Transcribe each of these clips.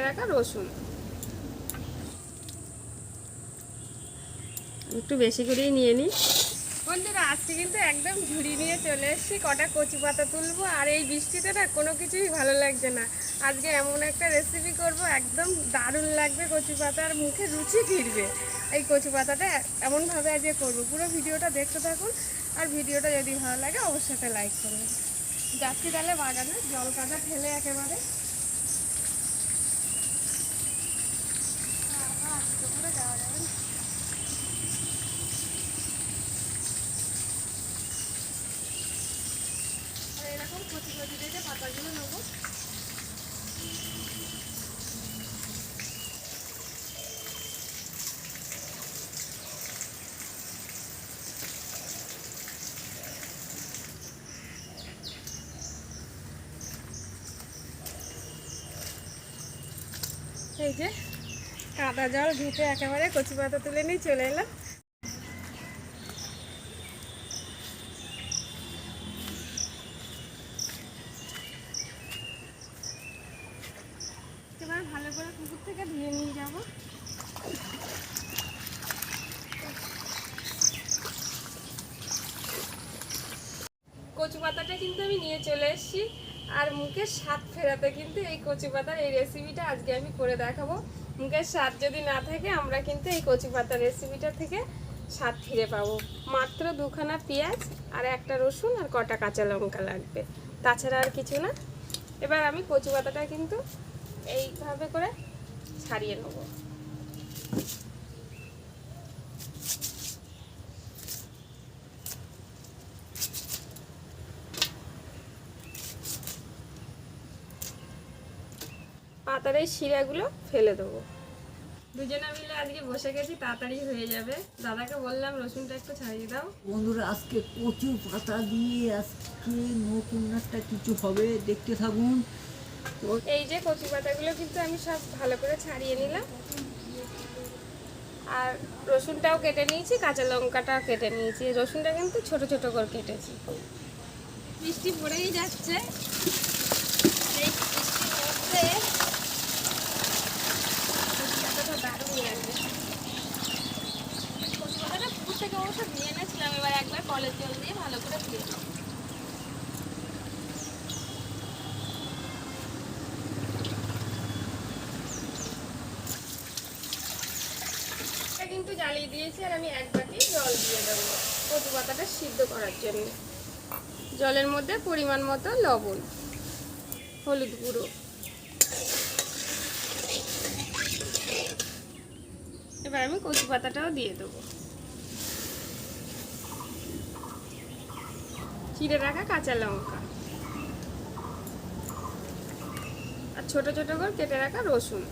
রাখা রসুন, একটু বেশি করেই নিয়ে নিই। বন্ধুরা আজকে কিন্তু একদম ঝুড়ি নিয়ে চলে এসেছি, কটা কচি পাতা তুলবো। আর এই বৃষ্টিতে না কোনো কিছুই ভালো লাগছে না। আজকে এমন একটা রেসিপি করব, একদম দারুণ লাগবে, কচি পাতার মুখে রুচি ফিরবে। এই কচি পাতাটা এমনভাবে আজকে করবো, পুরো ভিডিওটা দেখতে থাকুন। আর ভিডিওটা যদি ভালো লাগে অবশ্যই একটা লাইক করবেন। যাচ্ছি তাহলে বাগানে, জল কাদা ফেলে একেবারে। যাওয়া যাবে না। এরকম কচি কচি দেখে পাতাগুলো নেবো। এই যে কাদা জল ঘেটে একেবারে কচি পাতা তুলে নিয়ে চলে এলাম। এবার ভালো করে পুকুর থেকে ধুয়ে নিয়ে যাবো। কচু পাতাটা কিন্তু আমি নিয়ে চলে এসেছি। আর মুখের স্বাদ ফেরাতে কিন্তু এই কচি পাতার এই রেসিপিটা আজকে আমি করে দেখাবো। মুখের স্বাদ যদি না থাকে আমরা কিন্তু এই কচি পাতার রেসিপিটা থেকে স্বাদ ফিরে পাবো। মাত্র 2খানা পেঁয়াজ আর একটা রসুন আর কটা কাঁচা লঙ্কা লাগবে, তাছাড়া আর কিছু না। এবার আমি কচি পাতাটা কিন্তু এইভাবে করে ছাড়িয়ে নেবো। পাতার এই শিরাগুলো ফেলে দেবো। দুজনে মিলে আজকে বসে গেছি, তাড়াতাড়ি হয়ে যাবে। দাদাকে বললাম রসুনটা একটু ছাড়িয়ে দাও। বন্ধুরা আজকে কচু পাতা দিয়ে আজকে নতুন একটা কিছু হবে, দেখতে থাকুন। এই যে কচু পাতাগুলো কিন্তু আমি সব ভালো করে ছাড়িয়ে নিলাম। আর রসুনটাও কেটে নিয়েছি, কাঁচা লঙ্কাটাও কেটে নিয়েছি। রসুনটা কিন্তু ছোট ছোট করে কেটেছি। বৃষ্টি পড়েই যাচ্ছে, এই বৃষ্টির মধ্যে কচু পাতাটা দারুণ লাগবে। কচু পাতাটা পুকুর থেকে অবশ্য ধুয়ে এনেছিলাম, এবার একবার কলের জল দিয়ে ভালো করে ধুয়ে নেব। কিন্তু জ্বালিয়ে দিয়েছি, আর আমি 1 বাটি জল দিয়ে দেবো কচু পাতাটা সিদ্ধ করার জন্য। জলের মধ্যে পরিমাণ মতো লবণ, হলুদ গুঁড়ো। এবার আমি কচু পাতাটাও দিয়ে দেবো, চিড়ে রাখা কাঁচা লঙ্কা আর ছোট ছোট করে কেটে রাখা রসুন।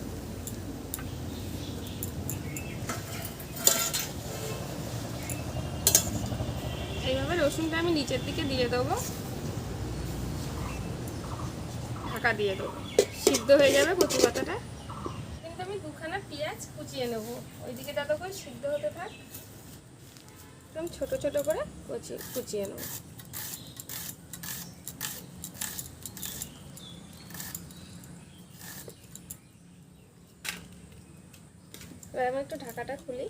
এইভাবে রসুনটা আমি নিচের দিকে দিয়ে দেবো, ঢাকা দিয়ে দেবো, সিদ্ধ হয়ে যাবে কচু পাতাটা। কিন্তু আমি 2খানা পেঁয়াজ কুচিয়ে নেবো, ওইদিকে ততক্ষণ সিদ্ধ হতে থাক। একদম ছোট ছোট করে কুচিয়ে নেবো। এবার আমি একটু ঢাকাটা খুলি।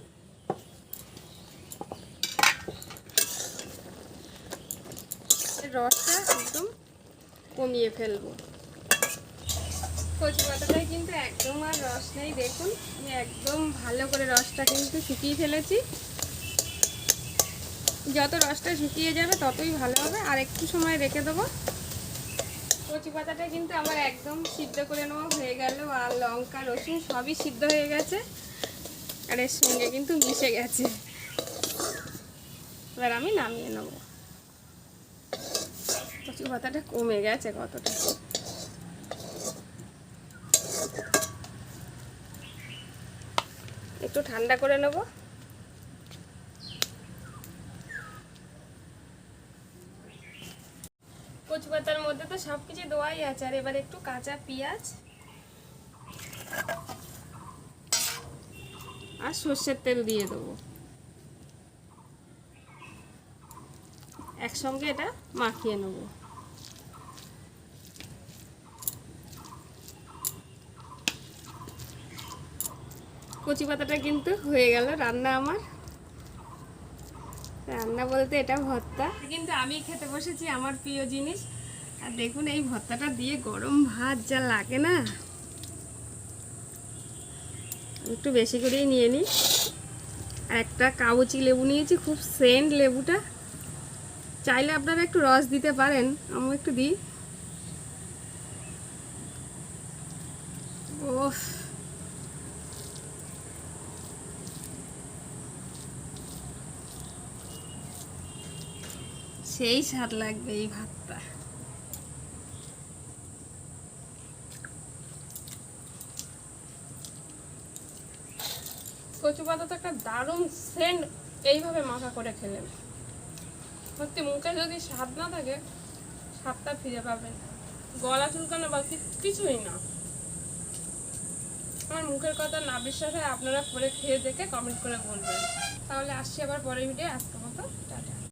রসটা একদম কমিয়ে ফেলবো। কচু পাতাটায় কিন্তু একদম আর রস নেই, দেখুন আমি একদম ভালো করে রসটা কিন্তু শুকিয়ে ফেলেছি। যত রসটা শুকিয়ে যাবে ততই ভালো হবে। আর একটু সময় রেখে দেবো। কচু পাতাটা কিন্তু আমার একদম সিদ্ধ করে নেওয়া হয়ে গেল, আর লঙ্কা রসুন সবই সিদ্ধ হয়ে গেছে, আর এর সঙ্গে কিন্তু মিশে গেছে। এবার আমি নামিয়ে নেব। কচু পাতাটা কমে গেছে কতটা। একটু ঠান্ডা করে নেব। কচু পাতার মধ্যে তো সব কিছু দেওয়াই আছে, আর এবার একটু কাঁচা পেঁয়াজ আর সর্ষের তেল দিয়ে দেবো। একসঙ্গে এটা মাখিয়ে নেব। কচি পাতাটা কিন্তু হয়ে গেল রান্না আমার। রান্না বলতে এটা ভর্তা, কিন্তু আমি খেতে বসেছি আমার প্রিয় জিনিস। আর দেখুন এই ভর্তাটা দিয়ে গরম ভাত যা লাগে না, একটু বেশি করেই নিয়ে নিই। আর একটা কাগজি লেবু নিয়েছি, খুব সেন্ট লেবুটা, চাইলে আপনারা একটু রস দিতে পারেন, আমি একটু দিই। ওহ, সেই স্বাদ লাগবে এই ভাতটা। কচু পাতা তো একটা দারুণ সেন্ট, এইভাবে মাখা করে খেলে সত্যি মুখে যদি স্বাদ না থাকে, স্বাদটা ফিরে পাবেন। গলা চুলকানো বা কিছুই না। আমার মুখের কথা না বিশ্বাস হয় আপনারা করে খেয়ে দেখে কমেন্ট করে বলবেন। তাহলে আসছি আবার পরের ভিডিও, আজকের মতো টাটা।